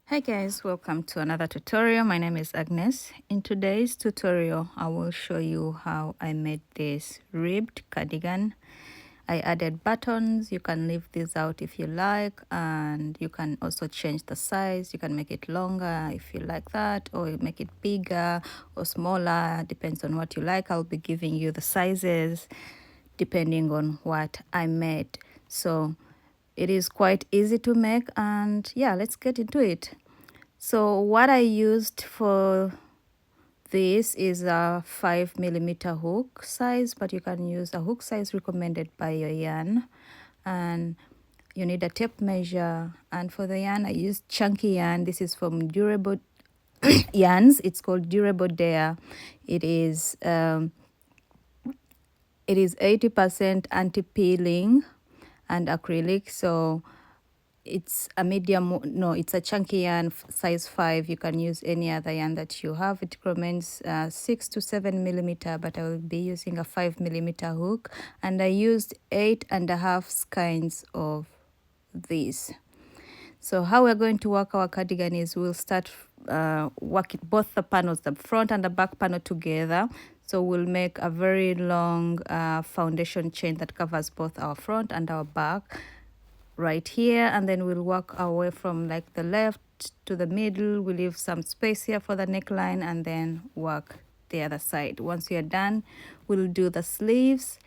Hi guys, welcome to another tutorial. My name is Agnes. In today's tutorial, I will show you how I made this ribbed cardigan. I added buttons. You can leave these out if you like, and you can also change the size. You can make it longer if you like that, or you make it bigger or smaller, depends on what you like. I'll be giving you the sizes depending on what I made. So it is quite easy to make, and yeah, let's get into it. So what I used for this is a 5mm hook size, but you can use a hook size recommended by your yarn. And you need a tape measure, and for the yarn I used chunky yarn. This is from Durable Yarns. It's called Durable Dare. It is 80% anti-peeling and acrylic, so it's a medium, no, it's a chunky yarn, size 5. You can use any other yarn that you have. It recommends 6 to 7mm, but I will be using a 5mm hook, and I used 8.5 skeins of these. So how we're going to work our cardigan is we'll start working both the panels, the front and the back panel, together. So we'll make a very long foundation chain that covers both our front and our back right here, and then we'll work our way from like the left to the middle. We leave some space here for the neckline, and then work the other side. Once we are done, we'll do the sleeves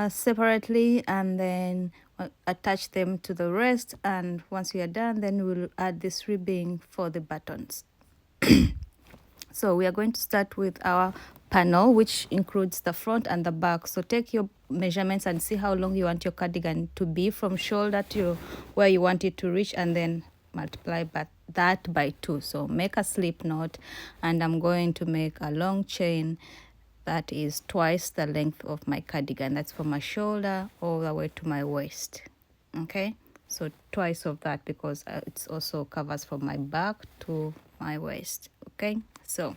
separately, and then attach them to the rest. And once we are done, then we'll add this ribbing for the buttons. So we are going to start with our panel, which includes the front and the back. So take your measurements and see how long you want your cardigan to be from shoulder to where you want it to reach, and then multiply that by 2. So make a slip knot, and I'm going to make a long chain that is twice the length of my cardigan. That's from my shoulder all the way to my waist. Okay, so twice of that, because it also covers from my back to my waist. Okay, so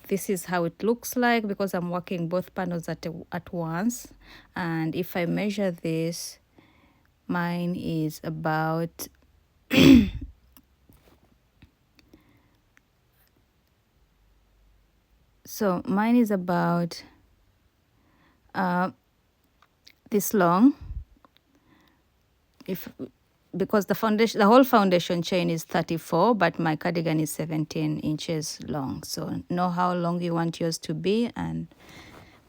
this is how it looks like, because I'm working both panels at once. And if I measure this, mine is about so mine is about this long, because the whole foundation chain is 34, but my cardigan is 17 inches long. So know how long you want yours to be, and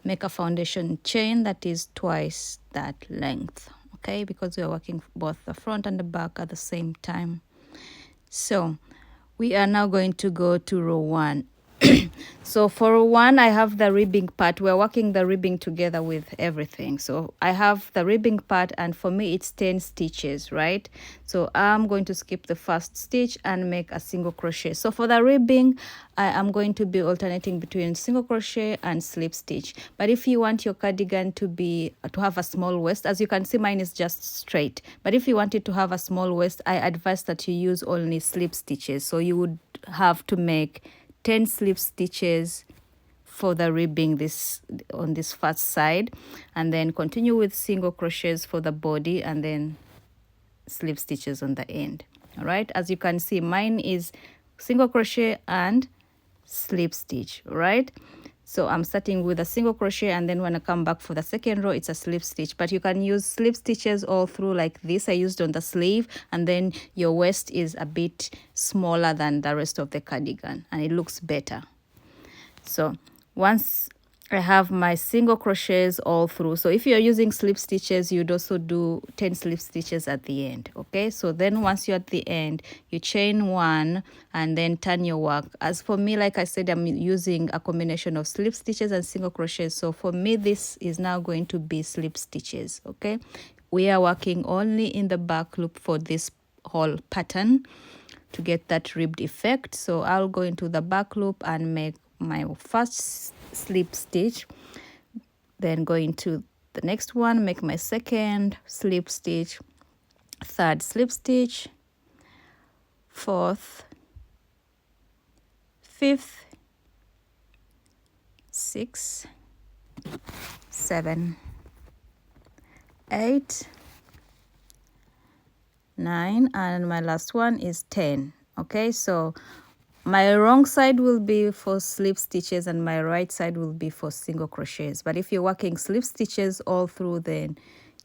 make a foundation chain that is twice that length. Okay, because we are working both the front and the back at the same time. So we are now going to go to row 1. So for row 1, I have the ribbing part. We're working the ribbing together with everything. So I have the ribbing part, and for me it's 10 stitches, right? So I'm going to skip the first stitch and make a single crochet. So for the ribbing, I am going to be alternating between single crochet and slip stitch. But if you want your cardigan to have a small waist, as you can see, mine is just straight. But if you want it to have a small waist, I advise that you use only slip stitches. So you would have to make 10 slip stitches for the ribbing on this first side, and then continue with single crochets for the body, and then slip stitches on the end. All right, as you can see, mine is single crochet and slip stitch, right? So I'm starting with a single crochet, and then when I come back for the second row, it's a slip stitch. But you can use slip stitches all through like this. I used on the sleeve, and then your waist is a bit smaller than the rest of the cardigan, and it looks better. So once I have my single crochets all through, so if you're using slip stitches, you'd also do 10 slip stitches at the end. Okay, so then once you're at the end, you chain 1 and then turn your work. As for me, like I said, I'm using a combination of slip stitches and single crochets. So for me, this is now going to be slip stitches. Okay, we are working only in the back loop for this whole pattern to get that ribbed effect. So I'll go into the back loop and make my first slip stitch, then go into the next one, make my second slip stitch, third slip stitch, fourth, fifth, 6, 7, 8, 9, and my last one is 10. Okay, so my wrong side will be for slip stitches and my right side will be for single crochets. But if you're working slip stitches all through, then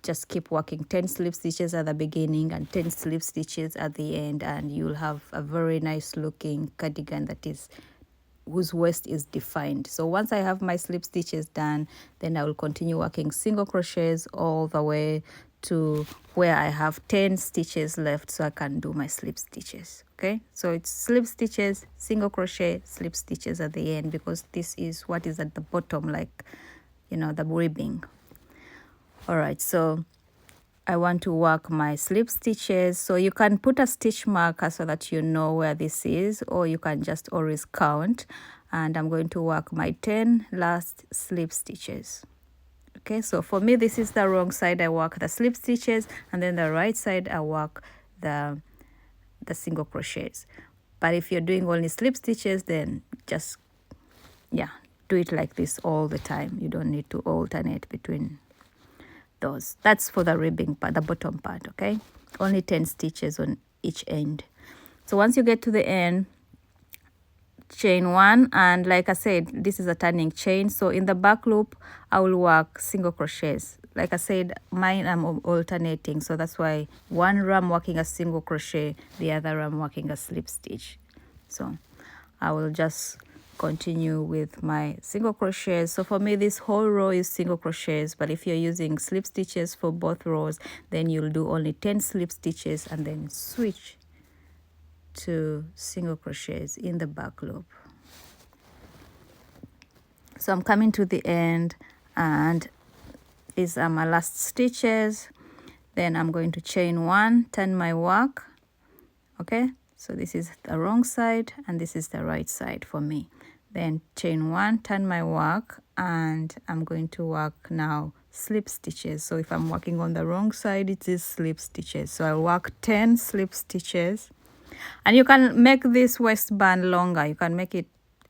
just keep working 10 slip stitches at the beginning and 10 slip stitches at the end, and you'll have a very nice looking cardigan that is whose waist is defined. So once I have my slip stitches done, then I will continue working single crochets all the way to where I have 10 stitches left, so I can do my slip stitches. Okay, so it's slip stitches, single crochet, slip stitches at the end, because this is what is at the bottom, like, you know, the ribbing. All right, so I want to work my slip stitches. So you can put a stitch marker so that you know where this is, or you can just always count. And I'm going to work my 10 last slip stitches. Okay, so for me, this is the wrong side. I work the slip stitches, and then the right side I work the single crochets. But if you're doing only slip stitches, then just, yeah, do it like this all the time. You don't need to alternate between those. That's for the ribbing part, the bottom part. Okay, only 10 stitches on each end. So once you get to the end, chain 1, and like I said, this is a turning chain. So in the back loop I will work single crochets. Like I said, mine I'm alternating, so that's why one row I'm working a single crochet, the other I'm working a slip stitch. So I will just continue with my single crochets. So for me, this whole row is single crochets, but if you're using slip stitches for both rows, then you'll do only 10 slip stitches and then switch to single crochets in the back loop. So I'm coming to the end, and these are my last stitches. Then I'm going to chain 1, turn my work. Okay, so this is the wrong side and this is the right side for me. Then chain 1, turn my work, and I'm going to work now slip stitches. So if I'm working on the wrong side, it is slip stitches. So I'll work 10 slip stitches, and you can make this waistband longer. You can make it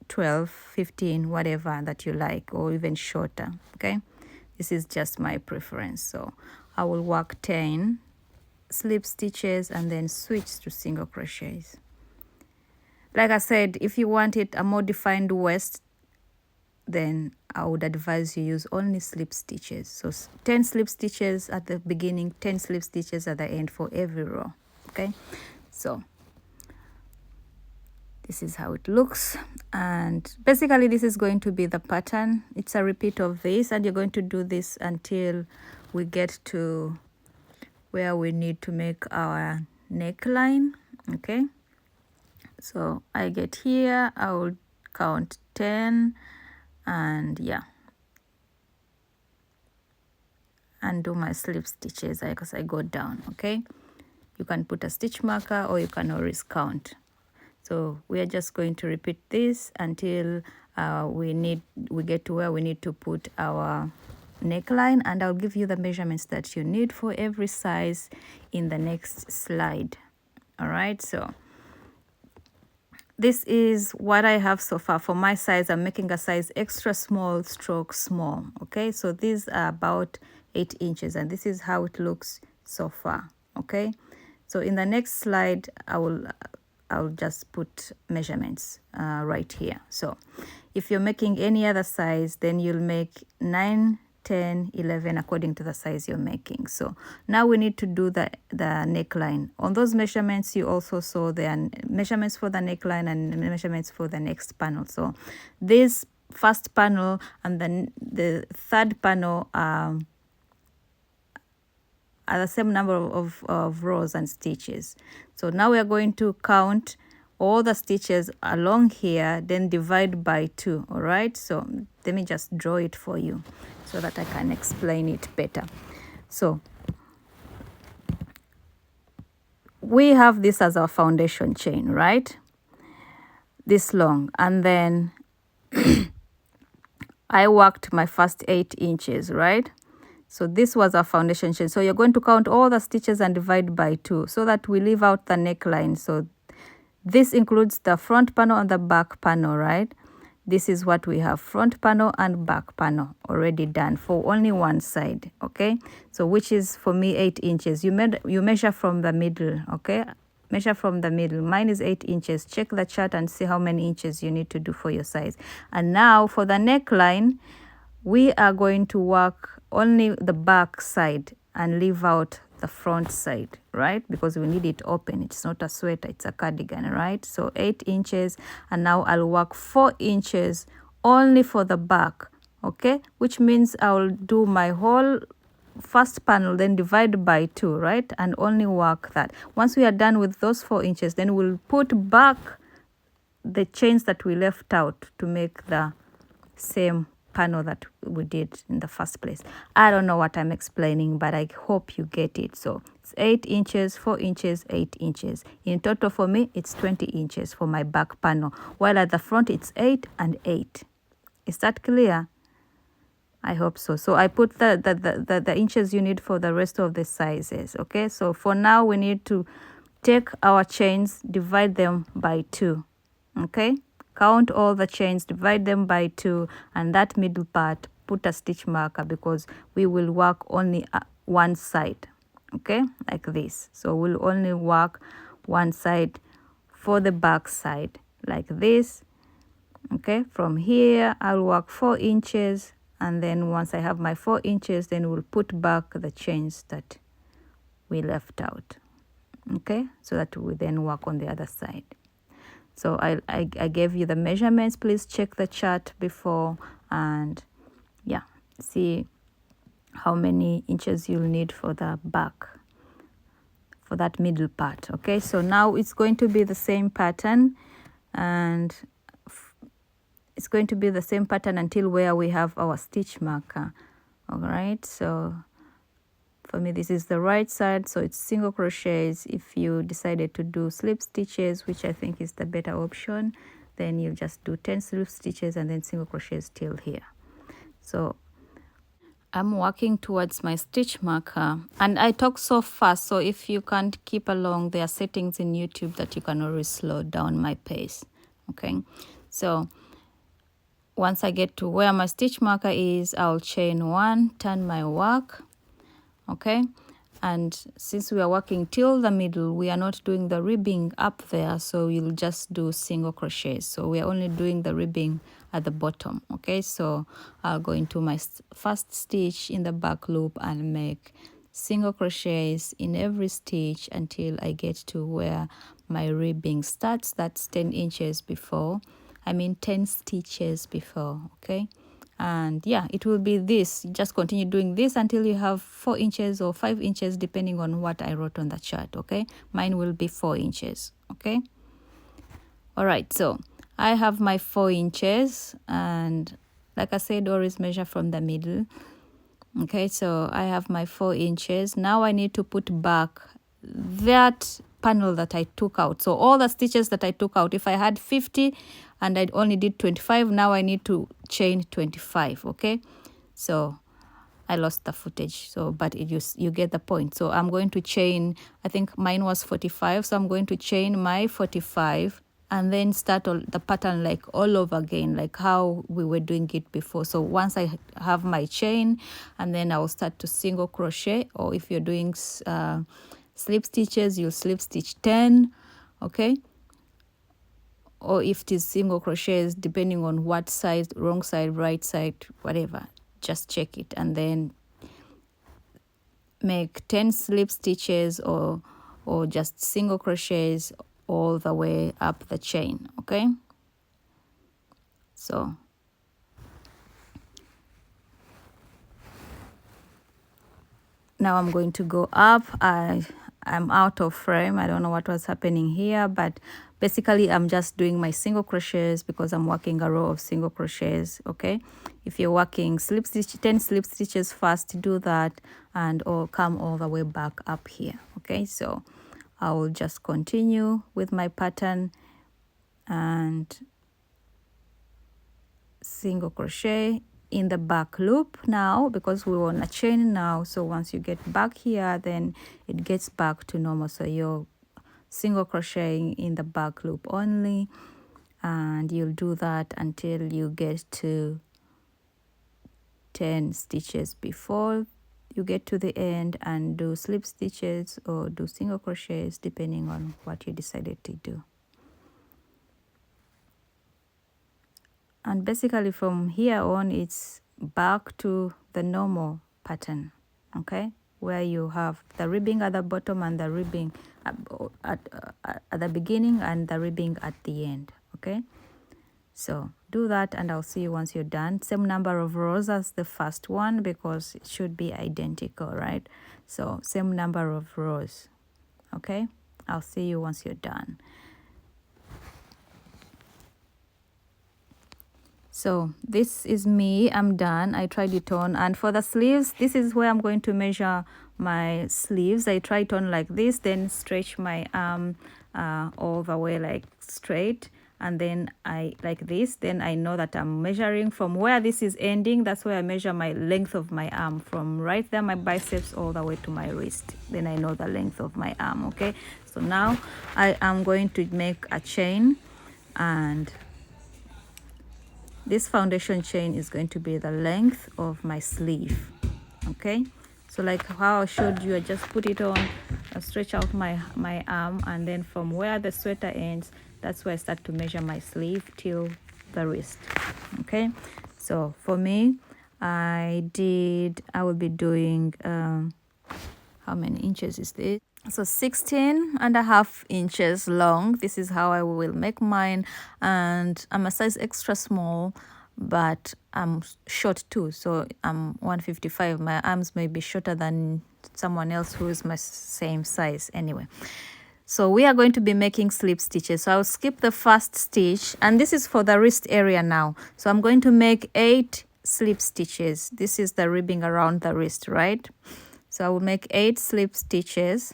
12, 15, whatever that you like, or even shorter. Okay, this is just my preference. So I will work 10 slip stitches and then switch to single crochets. Like I said, if you want it a more defined waist, then I would advise you use only slip stitches. So 10 slip stitches at the beginning, 10 slip stitches at the end for every row. Okay, so this is how it looks, and basically this is going to be the pattern. It's a repeat of this, and you're going to do this until we get to where we need to make our neckline. Okay, so I get here, I will count 10, and yeah, and do my slip stitches as I go down. Okay, you can put a stitch marker or you can always count. So we are just going to repeat this until we get to where we need to put our neckline, and I'll give you the measurements that you need for every size in the next slide. All right, so this is what I have so far. For my size, I'm making a size extra small stroke small. Okay, so these are about 8 inches, and this is how it looks so far. Okay, so in the next slide I'll just put measurements right here. So if you're making any other size, then you'll make 9, 10, 11 according to the size you're making. So now we need to do the neckline. On those measurements, you also saw the measurements for the neckline and measurements for the next panel. So this first panel and then the third panel are the same number of rows and stitches. So now we are going to count all the stitches along here, then divide by 2. All right, so let me just draw it for you so that I can explain it better. So we have this as our foundation chain, right? This long, and then I worked my first 8 inches, right? So this was our foundation chain. So you're going to count all the stitches and divide by 2 so that we leave out the neckline. So this includes the front panel and the back panel, right? This is what we have, front panel and back panel already done for only one side. Okay, so which is for me 8 inches. You measure from the middle. Okay, measure from the middle. Mine is 8 inches. Check the chart and see how many inches you need to do for your size. And now for the neckline, we are going to work only the back side and leave out the front side, right? Because we need it open. It's not a sweater, it's a cardigan, right? So 8 inches, and now I'll work 4 inches only for the back, okay? Which means I'll do my whole first panel, then divide by 2, right? And only work that. Once we are done with those 4 inches, then we'll put back the chains that we left out to make the same panel that we did in the first place. I don't know what I'm explaining, but I hope you get it. So it's 8 inches, 4 inches, 8 inches. In total for me, it's 20 inches for my back panel, while at the front it's 8 and 8. Is that clear? I hope so. So I put the inches you need for the rest of the sizes, okay? So for now, we need to take our chains, divide them by 2, okay? Count all the chains, divide them by 2, and that middle part, put a stitch marker because we will work only one side, okay? Like this. So we'll only work one side for the back side, like this, okay? From here, I'll work 4 inches, and then once I have my 4 inches, then we'll put back the chains that we left out, okay? So that we then work on the other side. So I gave you the measurements. Please check the chart before and yeah, see how many inches you'll need for the back, for that middle part, okay? So now it's going to be the same pattern, and it's going to be the same pattern until where we have our stitch marker. All right, so for me this is the right side, so it's single crochets. If you decided to do slip stitches, which I think is the better option, then you just do 10 slip stitches and then single crochets till here. So I'm working towards my stitch marker, and I talk so fast, so if you can't keep along, there are settings in YouTube that you can always slow down my pace, okay? So once I get to where my stitch marker is, I'll chain 1, turn my work, okay? And since we are working till the middle, we are not doing the ribbing up there, so we'll just do single crochets. So we are only doing the ribbing at the bottom, okay? So I'll go into my first stitch in the back loop and make single crochets in every stitch until I get to where my ribbing starts. That's 10 inches before. 10 stitches before, okay? And yeah, it will be this. Just continue doing this until you have 4 inches or 5 inches, depending on what I wrote on the chart, okay? Mine will be 4 inches, okay? All right, so I have my 4 inches, and like I said, always measure from the middle, okay? So I have my 4 inches. Now I need to put back that panel that I took out. So all the stitches that I took out, if I had 50 and I only did 25, now I need to chain 25, okay? So I lost the footage, so but you get the point. So I'm going to chain, I think mine was 45, so I'm going to chain my 45 and then start the pattern like all over again, like how we were doing it before. So once I have my chain, and then I'll start to single crochet, or if you're doing slip stitches, you'll slip stitch 10, okay? Or if it is single crochets, depending on what side, wrong side, right side, whatever, just check it, and then make 10 slip stitches or just single crochets all the way up the chain, okay? So now I'm going to go up. I'm out of frame. I don't know what was happening here, but basically I'm just doing my single crochets because I'm working a row of single crochets, okay? If you're working 10 slip stitches first, do that, and or come all the way back up here, okay? So I will just continue with my pattern and single crochet in the back loop now, because we want a chain now. So once you get back here, then it gets back to normal. So you're single crocheting in the back loop only, and you'll do that until you get to 10 stitches before you get to the end and do slip stitches or do single crochets depending on what you decided to do. And basically from here on, it's back to the normal pattern, okay, where you have the ribbing at the bottom and the ribbing at the beginning and the ribbing at the end, okay. So do that and I'll see you once you're done. Same number of rows as the first one because it should be identical, right? So same number of rows, okay. I'll see you once you're done. So this is me, I'm done. I tried it on, and for the sleeves, this is where I'm going to measure my sleeves. I try it on like this, then stretch my arm all the way like straight, and then I like this. Then I know that I'm measuring from where this is ending. That's where I measure my length of my arm, from right there my biceps all the way to my wrist. Then I know the length of my arm, okay. So now I am going to make a chain, and this foundation chain is going to be the length of my sleeve, okay. So like how I showed you, I just put it on, I stretch out my arm, and then from where the sweater ends, that's where I start to measure my sleeve till the wrist, okay. So for me, I will be doing how many inches is this? So 16.5 inches long. This is how I will make mine, and I'm a size extra small, but I'm short too, so I'm 155. My arms may be shorter than someone else who is my same size anyway. So we are going to be making slip stitches. So I'll skip the first stitch, and this is for the wrist area now. So I'm going to make 8 slip stitches. This is the ribbing around the wrist, right? So I will make 8 slip stitches.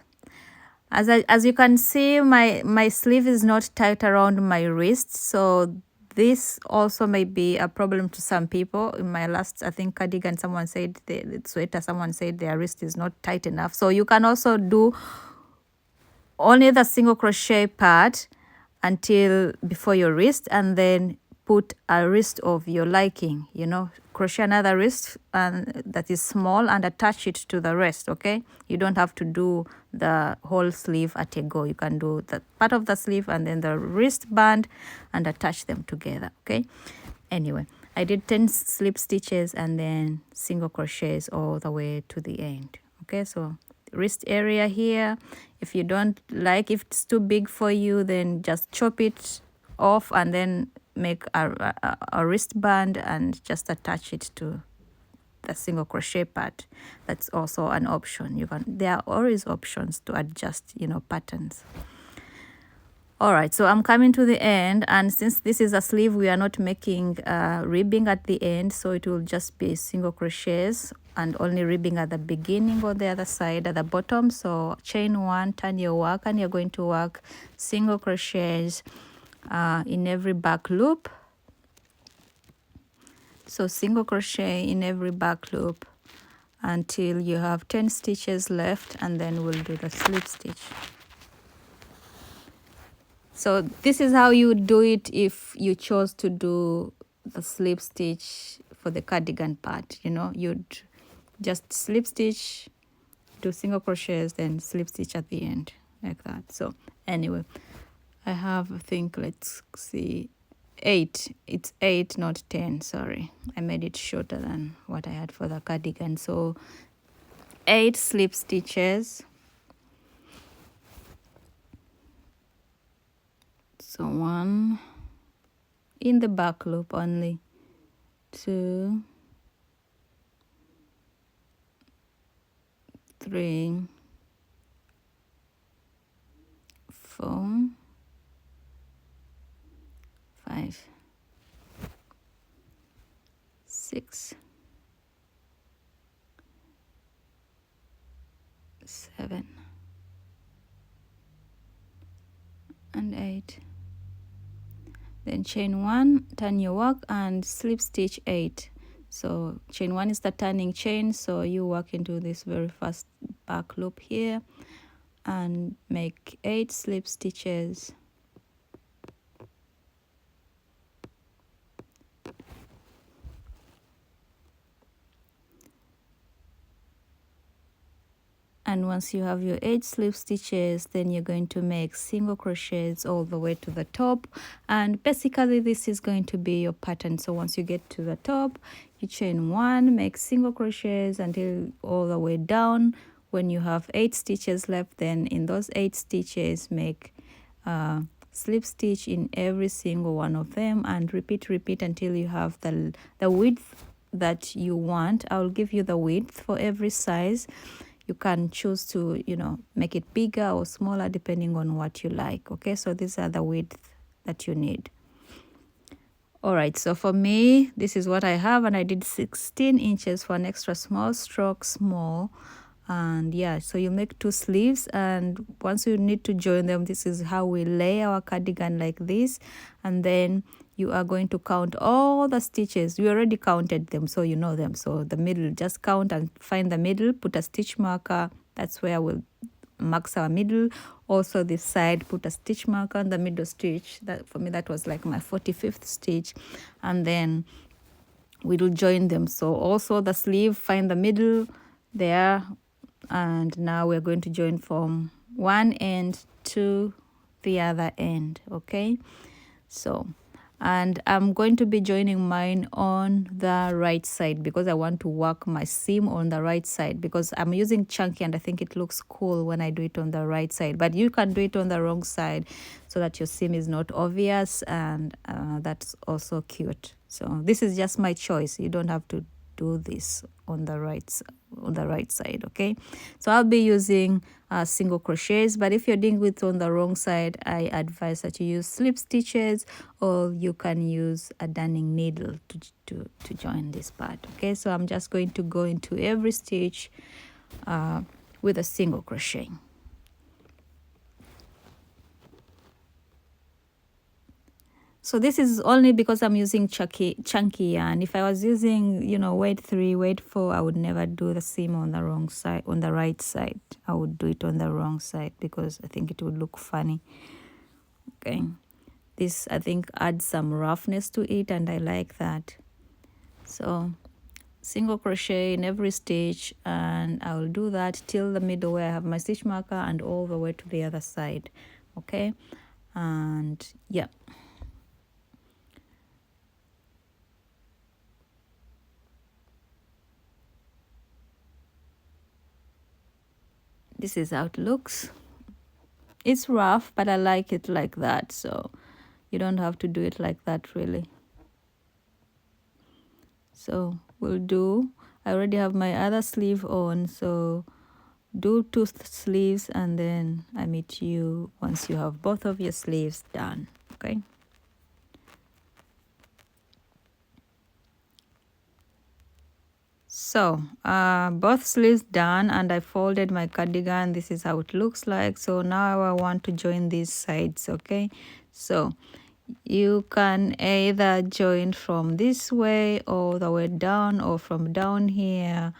As you can see, my sleeve is not tight around my wrist, so this also may be a problem to some people. In my last, I think, cardigan, someone said the sweater, someone said their wrist is not tight enough. So you can also do only the single crochet part until before your wrist, and then put a wrist of your liking, you know, crochet another wrist and that is small and attach it to the rest, okay. You don't have to do the whole sleeve at a go. You can do the part of the sleeve and then the wristband and attach them together, okay. Anyway, I did 10 slip stitches and then single crochets all the way to the end, okay. So wrist area here, if you don't like, if it's too big for you, then just chop it off and then make a wristband and just attach it to the single crochet part. That's also an option. There are always options to adjust, you know, patterns. All right, so I'm coming to the end, and since this is a sleeve, we are not making ribbing at the end, so it will just be single crochets and only ribbing at the beginning or the other side at the bottom. So chain 1, turn your work, and you're going to work single crochets in every back loop. So single crochet in every back loop until you have 10 stitches left, and then we'll do the slip stitch. So this is how you would do it if you chose to do the slip stitch for the cardigan part. You know, you'd just slip stitch, do single crochets, then slip stitch at the end, like that. So anyway, I have, I think, let's see, 8. It's 8, not 10, sorry. I made it shorter than what I had for the cardigan. So 8 slip stitches. So 1 in the back loop only, 2, 3, 4, 5, 6, 7, and 8. Then chain 1, turn your work, and slip stitch 8. So chain 1 is the turning chain, so you work into this very first back loop here and make 8 slip stitches. And once you have your 8 slip stitches, then you're going to make single crochets all the way to the top. And basically this is going to be your pattern. So once you get to the top, you chain 1, make single crochets until all the way down. When you have 8 stitches left, then in those 8 stitches make slip stitch in every single one of them, and repeat until you have the width that you want. I'll give you the width for every size. You can choose to, make it bigger or smaller depending on what you like. Okay, so these are the width that you need. All right, so for me, this is what I have, and I did 16 inches for an extra small stroke, small. And yeah, so you make 2 sleeves, and once you need to join them, this is how we lay our cardigan, like this. And then you are going to count all the stitches. You already counted them, so you know them. So the middle, just count and find the middle, put a stitch marker. That's where we'll mark our middle. Also this side, put a stitch marker on the middle stitch. That for me, that was like my 45th stitch. And then we will join them. So also the sleeve, find the middle there. And now we're going to join from one end to the other end. Okay, so, and I'm going to be joining mine on the right side because I want to work my seam on the right side, because I'm using chunky and I think it looks cool when I do it on the right side, but you can do it on the wrong side so that your seam is not obvious, and that's also cute. So this is just my choice. You don't have to do this on the right side. Okay, so I'll be using single crochets, but if you're doing it on the wrong side, I advise that you use slip stitches, or you can use a darning needle to join this part. Okay, so I'm just going to go into every stitch with a single crochet. So this is only because I'm using chunky yarn. If I was using, weight 3, weight 4, I would never do the seam on the wrong side, on the right side. I would do it on the wrong side because I think it would look funny. Okay, this I think adds some roughness to it, and I like that. So single crochet in every stitch, and I will do that till the middle where I have my stitch marker, and all the way to the other side. Okay, and yeah. This is how it looks. It's rough, but I like it like that, so you don't have to do it like that really. So I already have my other sleeve on, so do 2 sleeves, and then I meet you once you have both of your sleeves done. Okay, so both sleeves done, and I folded my cardigan. This is how it looks like. So now I want to join these sides. Okay, so you can either join from this way all the way down, or from down here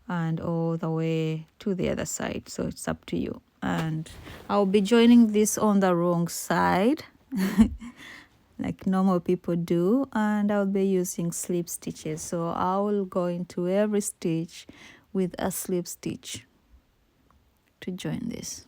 and all the way to the other side. So it's up to you. And I'll be joining this on the wrong side like normal people do, and I'll be using slip stitches. So I will go into every stitch with a slip stitch to join this.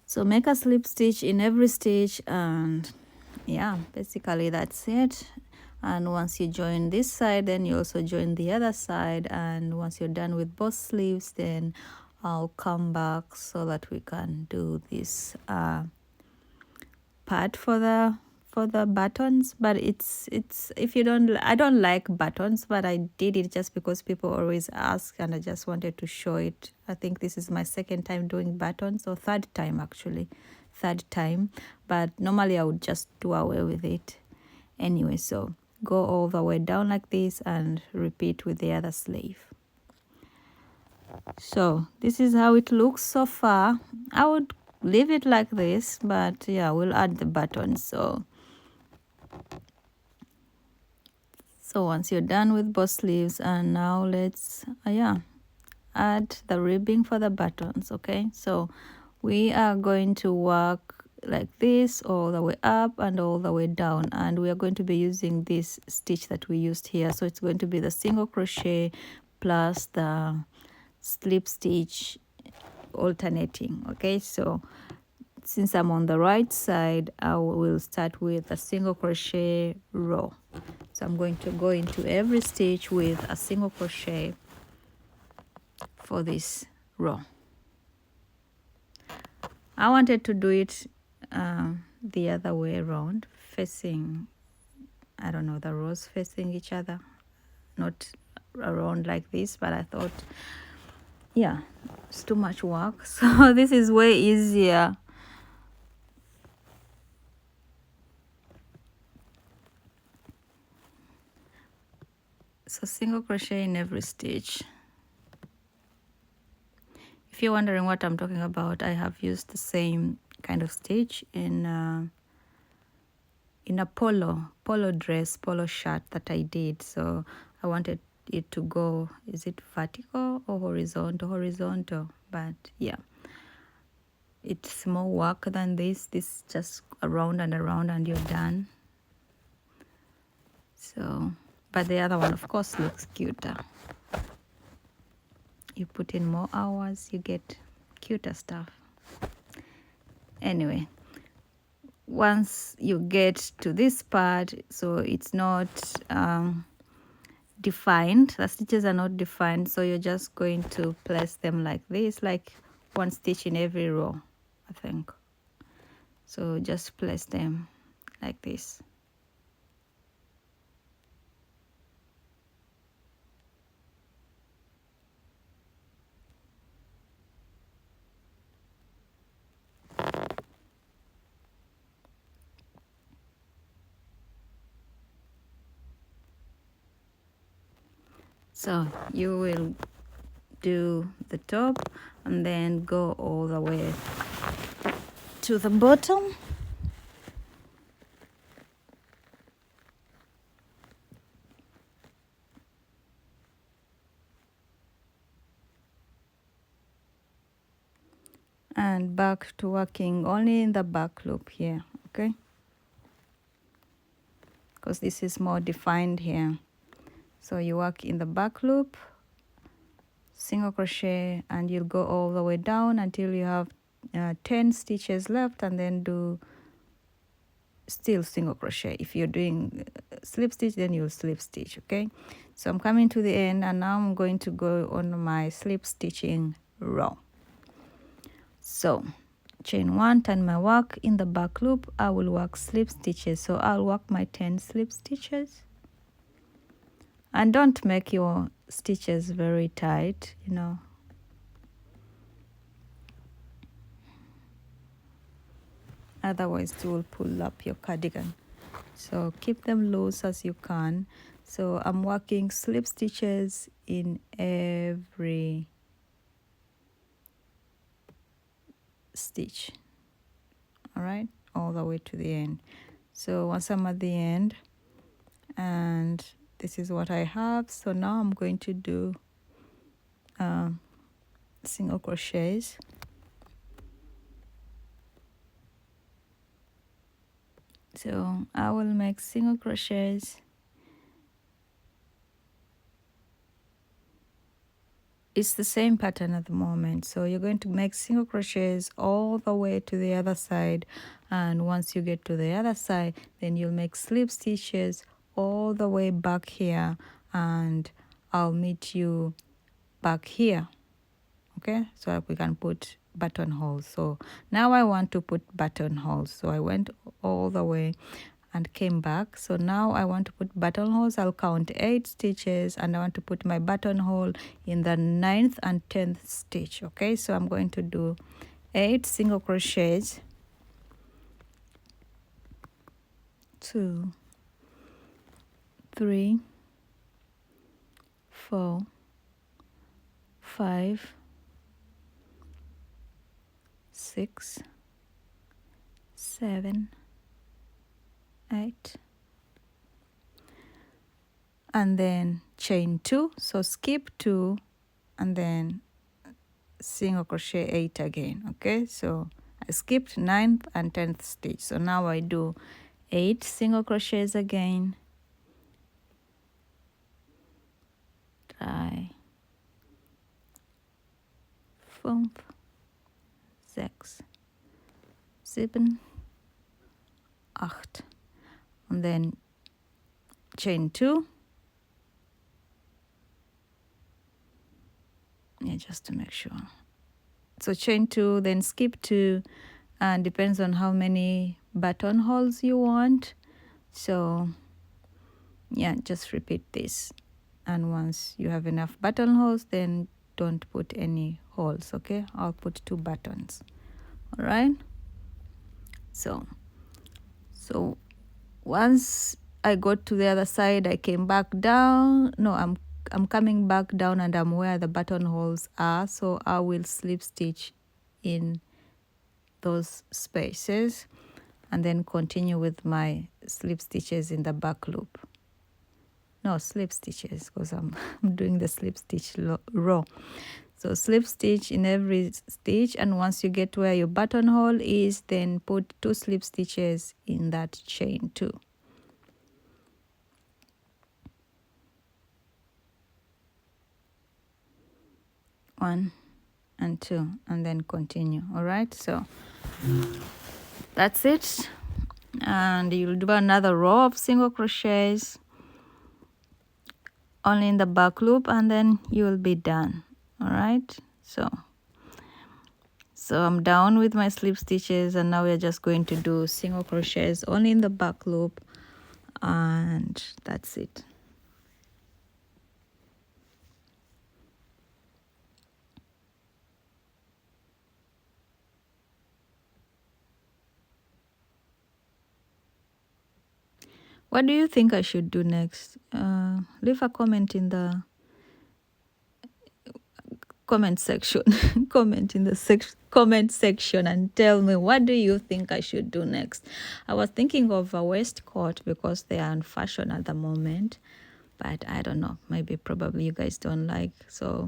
So make a slip stitch in every stitch, and yeah, basically that's it. And once you join this side, then you also join the other side, and once you're done with both sleeves, then I'll come back so that we can do this part for the buttons. But it's if you don't, I don't like buttons, but I did it just because people always ask, and I just wanted to show it. I think this is my 2nd time doing buttons, or 3rd time actually, 3rd time, but normally I would just do away with it anyway. So go all the way down like this and repeat with the other sleeve. So this is how it looks so far. I would leave it like this, but yeah, we'll add the buttons. So once you're done with both sleeves, and now let's add the ribbing for the buttons. Okay, so we are going to work like this all the way up and all the way down, and we are going to be using this stitch that we used here. So it's going to be the single crochet plus the slip stitch alternating. Okay, so since I'm on the right side, I will start with a single crochet row. So I'm going to go into every stitch with a single crochet for this row. I wanted to do it the other way around, facing, I don't know, the rows facing each other, not around like this, but I thought, yeah, it's too much work. So this is way easier. So single crochet in every stitch. If you're wondering what I'm talking about, I have used the same kind of stitch in a polo dress, polo shirt that I did. So I wanted it to go, is it vertical or horizontal? Horizontal, but yeah, it's more work than this. This just around and around and you're done. So, but the other one of course looks cuter. You put in more hours, you get cuter stuff. Anyway, once you get to this part, so it's not defined, the stitches are not defined, so you're just going to place them like this, like one stitch in every row, I think. So just place them like this. So you will do the top and then go all the way to the bottom. And back to working only in the back loop here, okay? Because this is more defined here. So you work in the back loop, single crochet, and you'll go all the way down until you have 10 stitches left, and then do still single crochet. If you're doing slip stitch, then you'll slip stitch, okay? So I'm coming to the end, and now I'm going to go on my slip stitching row. So chain 1, turn my work in the back loop, I will work slip stitches. So I'll work my 10 slip stitches. And don't make your stitches very tight, you know. Otherwise it will pull up your cardigan. So keep them loose as you can. So I'm working slip stitches in every stitch. All right, all the way to the end. So once I'm at the end, and this is what I have, so now I'm going to do single crochets. So I will make single crochets. It's the same pattern at the moment, so you're going to make single crochets all the way to the other side, and once you get to the other side, then you'll make slip stitches all the way back here, and I'll meet you back here, okay, so that we can put buttonholes. So now I want to put buttonholes, so I went all the way and came back. So now I want to put buttonholes. I'll count 8 stitches, and I want to put my buttonhole in the 9th and 10th stitch, okay? So I'm going to do 8 single crochets, 2, 3, 4, 5, 6, 7, 8, and then chain 2. So skip 2 and then single crochet 8 again. Okay, so I skipped 9th and 10th stitch, so now I do 8 single crochets again. 3, 4, 6, 7, 8, and then chain 2. Yeah, just to make sure. So chain 2, then skip 2, and depends on how many buttonholes you want. So yeah, just repeat this, and once you have enough buttonholes, then don't put any holes. Okay, I'll put 2 buttons. All right, so once I got to the other side, I came back down. No, I'm coming back down, and I'm where the buttonholes are, so I will slip stitch in those spaces and then continue with my slip stitches in the back loop. No, slip stitches, because I'm doing the slip stitch row. So slip stitch in every stitch, and once you get where your buttonhole is, then put 2 slip stitches in that chain 2. 1 and 2, and then continue. All right, so that's it, and you'll do another row of single crochets only in the back loop, and then you will be done. All right, so I'm down with my slip stitches, and now we're just going to do single crochets only in the back loop, and that's it. What do you think I should do next? Leave a comment in the comment section. Comment in the comment section and tell me, what do you think I should do next? I was thinking of a waistcoat because they are in fashion at the moment, but I don't know, maybe probably you guys don't like. So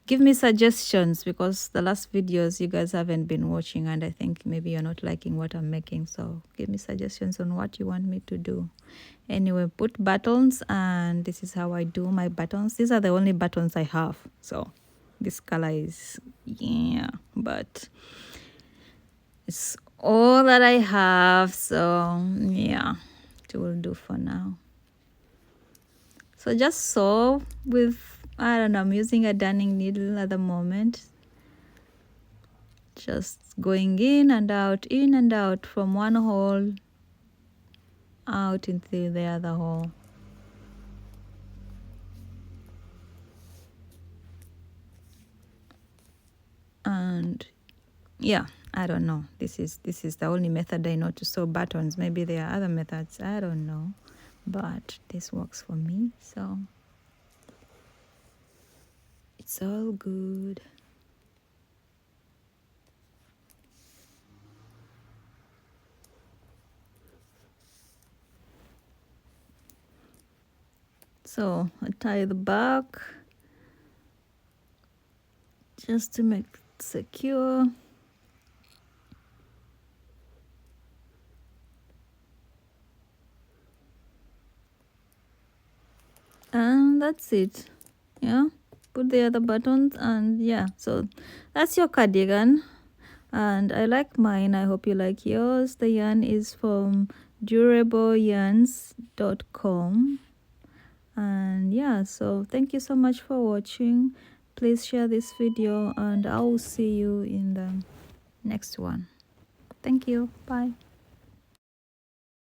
give me suggestions, because the last videos you guys haven't been watching, and I think maybe you're not liking what I'm making. So give me suggestions on what you want me to do. Anyway, put buttons, and this is how I do my buttons. These are the only buttons I have. So this color is, yeah, but it's all that I have. So yeah, it will do for now. So just sew with, I don't know, I'm using a darning needle at the moment. Just going in and out from one hole out into the other hole. And yeah, I don't know. This is the only method I know to sew buttons. Maybe there are other methods, I don't know, but this works for me, so it's all good. So I tie the back just to make it secure. And that's it. Yeah, put the other buttons, and yeah, so that's your cardigan. And I like mine. I hope you like yours. The yarn is from durableyarns.com. And yeah, so thank you so much for watching. Please share this video, and I will see you in the next one. Thank you. Bye.